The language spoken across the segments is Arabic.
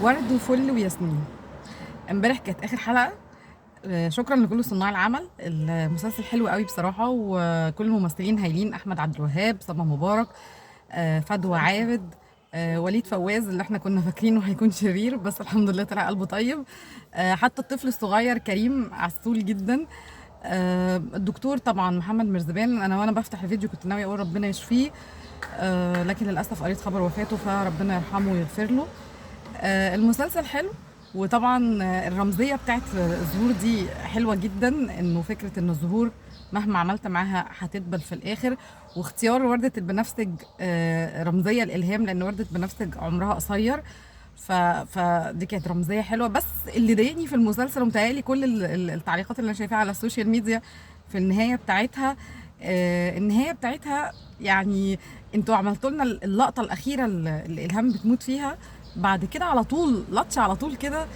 ورد وفل وياسمين. امبارح كانت اخر حلقه. شكرا لكل صناع العمل. المسلسل حلو قوي بصراحه، وكل الممثلين هايلين: احمد عبد الوهاب، سما مبارك، فدوى عابد، وليد فواز اللي احنا كنا فاكرينه هيكون شرير بس الحمد لله طلع قلبه طيب. حتى الطفل الصغير كريم عسول جدا. الدكتور طبعا محمد مرزبان، انا وانا بفتح الفيديو كنت ناوي اقول ربنا يشفيه، لكن للاسف قريت خبر وفاته فربنا يرحمه ويغفر له. المسلسل حلو، وطبعا الرمزيه بتاعت الزهور دي حلوه جدا، انه فكره ان الزهور مهما عملت معاها هتدبل في الاخر. واختيار ورده البنفسج رمزيه الالهام، لان ورده البنفسج عمرها قصير. فدي كانت رمزيه حلوه. بس اللي ضايقني في المسلسل، ومتهيألي كل التعليقات اللي انا شايفاها على السوشيال ميديا في النهايه بتاعتها، النهايه بتاعتها يعني انتوا عملتوا لنا اللقطه الاخيره اللي الهام بتموت فيها، بعد كده على طول لطش على طول كده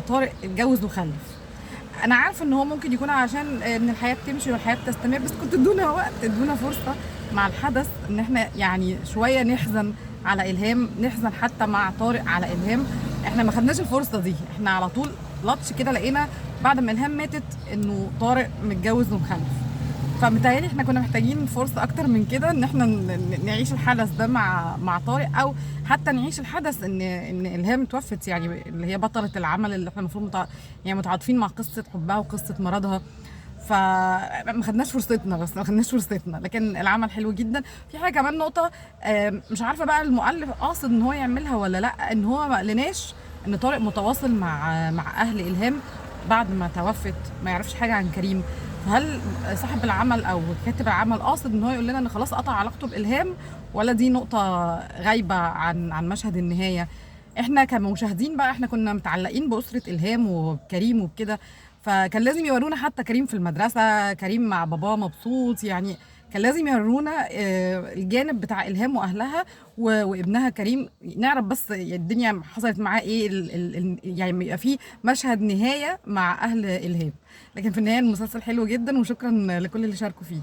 طارق اتجوز وخلف. انا عارفه ان هو ممكن يكون عشان ان الحياه بتمشي والحياه بتستمر، بس كنت ادونا وقت، ادونا فرصه مع الحدث ان احنا يعني شويه نحزن على الهام، نحزن حتى مع طارق على الهام. احنا ما خدناش الفرصه دي، احنا على طول لطش كده لقينا بعد ما الهام ماتت انه طارق متجوز ومخلف. فمتهيألي احنا كنا محتاجين فرصة أكتر من كده، إن احنا نعيش الحدث ده مع طارق، أو حتى نعيش الحدث إن إلهام توفت، يعني اللي هي بطلة العمل اللي احنا المفروض يعني متعاطفين مع قصة حبها وقصة مرضها. فما خدناش فرصتنا، بس ما خدناش فرصتنا، لكن العمل حلو جدا. في حاجة كمان نقطة، مش عارفة بقى المؤلف قاصد إن هو يعملها ولا لأ، إن هو ما قالناش إن طارق متواصل مع أهل إلهام بعد ما توفت، ما يعرفش حاجة عن كريم. هل صاحب العمل او كاتب العمل قاصد ان هو يقول لنا ان خلاص قطع علاقته بالهام، ولا دي نقطة غايبة عن مشهد النهاية؟ احنا كمشاهدين بقى احنا كنا متعلقين بأسرة الهام وبكريم وبكده، فكان لازم يورونا حتى كريم في المدرسة، كريم مع باباه مبسوط، يعني كان لازم يورونا الجانب بتاع إلهام وأهلها وابنها كريم، نعرف بس الدنيا حصلت معاه ايه، يعني يبقى في مشهد نهاية مع أهل إلهام. لكن في النهاية المسلسل حلو جدا، وشكرا لكل اللي شاركوا فيه.